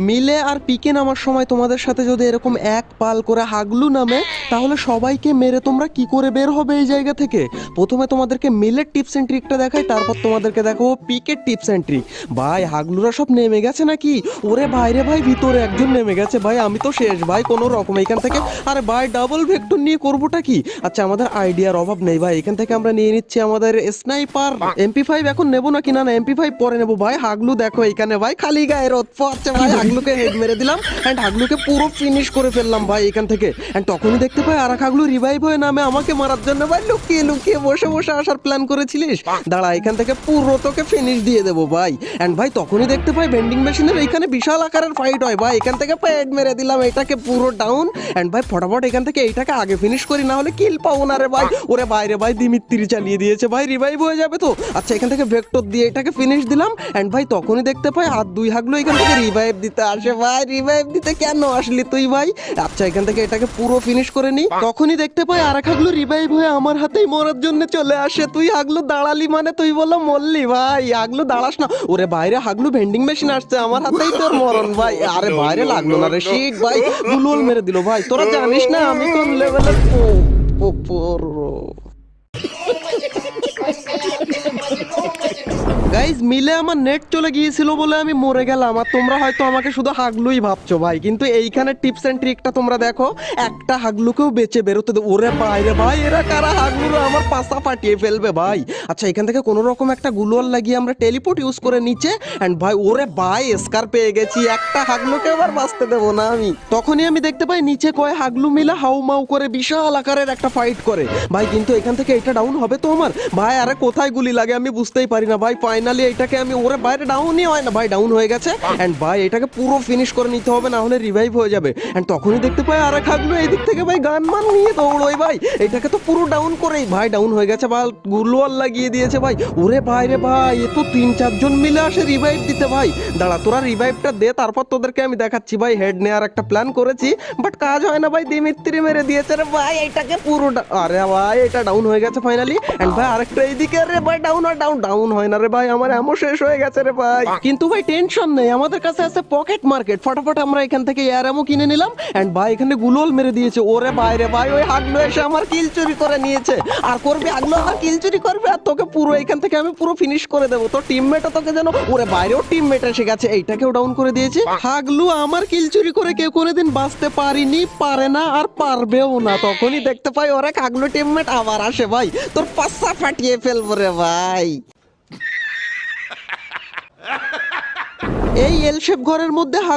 মিলে আর পিকে নামার সময় তোমাদের সাথে যদি এরকম এক পাল করে হাগলু নামে, তাহলে সবাইকে মেরে তোমরা কি করে বের হবে এই জায়গা থেকে? প্রথমে তোমাদেরকে মিলের টিপস অ্যান্ড ট্রিকটা দেখাই, তারপর তোমাদেরকে দেখাবো পিকের টিপস অ্যান্ড ট্রিক। ভাই হাগলুরা সব নেমে গেছে নাকি? ওরে বাইরে ভাই, ভিতরে একজন নেমে গেছে ভাই, আমি তো শেষ ভাই কোনো রকম এখান থেকে। আরে ভাই ডাবল ভেক্টর নিয়ে করবোটা কি? আচ্ছা আমাদের আইডিয়ার অভাব নেই ভাই, এখান থেকে আমরা নিয়ে নিচ্ছি আমাদের স্নাইপার MP5। এখন নেবো নাকি? না MP5 পরে নেবো ভাই। হাগলু দেখো এখানে ভাই খালি গায়ে রোদ পড়ছে ভাই, হাগলুকে হেড মেরে দিলাম এন্ড হাগলুকে পুরো ফিনিশ করে ফেললাম ভাই এখান থেকে। এন্ড তখনই দেখতে পাই আর এক হাগলু রিভাইভ হয়ে নামে আমাকে মারার জন্য। ভাই লুকিয়ে লুকিয়ে বসে বসে আসার প্ল্যান করেছিলিস? দাঁড়া এখান থেকে পুরো তোকে ফিনিশ দিয়ে দেবো ভাই। এন্ড ভাই তখনই দেখতে পাই ভেন্ডিং মেশিনের এইখানে বিশাল আকারের ফাইট হয় ভাই, এখান থেকে পেড মেরে দিলাম এটাকে পুরো ডাউন। এন্ড ভাই ফটাফট এখান থেকে এইটাকে আগে ফিনিশ করি, না হলে কিল পাবো না রে ভাই। ওরে বাইরে ভাই দিমিত্রি চালিয়ে দিয়েছে ভাই, রিভাইভ হয়ে যাবে তো। আচ্ছা এখান থেকে ভেক্টর দিয়ে এটাকে ফিনিশ দিলাম। এন্ড ভাই তখনই দেখতে পাই আর দুই হাগলু এখান থেকে রিভাইভ দিতে আসে ভাই। রিভাইভ দিতে কেন আসলি তুই ভাই? আচ্ছা এখান থেকে এটাকে পুরো ফিনিশ করে নি। তখনই দেখতে পাই আর এক হাগলু রিভাইভ হয়ে আমার হাতেই মরার জন্য চলে আসে। তুই হাগলু দাঁড়ালি মানে তুই বলো মরলি ভাই, হাগলু দাঁড়াস না। ওরে বাইরে হাগলু ভেন্ডিং মেশিন আসছে, আমার হাতেই তোর মরণ ভাই। আরে বাইরে লাগলো না রে শিট ভাই, গুলুল মেরে দিল ভাই। তোরা জানিস না আমি কোন লেভেলের প্রো। গাইজ মিলে আমার নেট চলে গিয়েছিল বলে আমি মরে গেলাম, আর তোমরা হয়তো আমাকে শুধু হাগলুই ভাবছো ভাই, কিন্তু এইখানে টিপস এন্ড ট্রিকটা তোমরা দেখো। একটা হাগলুকেও বেঁচে বেরোতে দে। ওরে বাইরে ভাই এরা কারা? হাগলুরা আমার পাশা ফাটিয়ে ফেলবে ভাই। আচ্ছা এখান থেকে কোনো রকম একটা গুলোয়াল লাগিয়ে আমরা টেলিপোর্ট ইউজ করে নিচে। এন্ড ভাই ওরে ভাই স্কার পেয়ে গেছি, একটা হাগলুকে আবার বাঁচতে দেবো না আমি। তখনই আমি দেখতে পাই নিচে কয় হাগলু মিলা হাউ মাউ করে বিশাল আকারের একটা ফাইট করে ভাই, কিন্তু এখান থেকে এটা ডাউন হবে তো আমার ভাই। আরে কোথায় গুলি লাগে আমি বুঝতেই পারি না ভাই। ফাইনালি এটাকে আমি, ওরে বাইরে ডাউনই হয় না ভাই, ডাউন হয়ে গেছে। এন্ড ভাই এটাকে পুরো ফিনিশ করে নিতে হবে, না হলে রিভাইভ হয়ে যাবে। এন্ড তখনই দেখতে পাই আর এক হাগলু এই দিক থেকে ভাই গান মান নিয়ে দৌড়োই ভাই, এটাকে তো পুরো ডাউন করেই ভাই ডাউন হয়ে গেছে ভাই, গুলোয়াল লাগিয়ে দিয়েছে ভাই। ওরে ভাই রে ভাই এ তো 3-4 জন মিলে আসে রিভাইভ দিতে ভাই। দাঁড়া তোরা রিভাইভটা দে, তারপর তোদেরকে আমি দেখাচ্ছি ভাই। হেড নেওয়ার একটা প্ল্যান করেছি বাট কাজ হয় না ভাই, দিমিত্রি মেরে দিয়েছে রে ভাই এটাকে পুরো আরে ভাই এটা ডাউন হয়ে গেছে ফাইনালি। এন্ড ভাই আরেকটা এইদিকে রে ভাই ডাউন আর ডাউন হয় না রে ভাই, আমার এমন শেষ হয়ে গেছে রে ভাই। কিন্তু ভাই টেনশন নেই, আমাদের কাছে আছে পকেট মার্কেট। ফটাফট আমরা এখান থেকে এয়ার এমো কিনে নিলাম। এন্ড ভাই এখানে গুলোল মেরে দিয়েছে। ওরে বাইরে ভাই ওই হাগলু এসে আমার কিল চুরি করে নিয়েছে। আর করবে হাগলু আমার কিল চুরি করবে, আর তোকে পুরো এখান থেকে আমি পুরো ফিনিশ করে দেবো। তোর টিমমেটও তোকে যেন, ওরে বাইরেও টিমমেট এসে গেছে, এইটাকেও ডাউন করে দিয়েছে। হাগলু আমার কিল চুরি করে কেউ কোনোদিন বাঁচতে পারিনি, পারে না আর পারবেও না। তখনই দেখতে পাই ওরা হাগলু টিমমেট আবার আসে ভাই, তোর পাশা ফাটিয়ে ফেলবো রে ভাই। এই এল শেপ ঘরের মধ্যে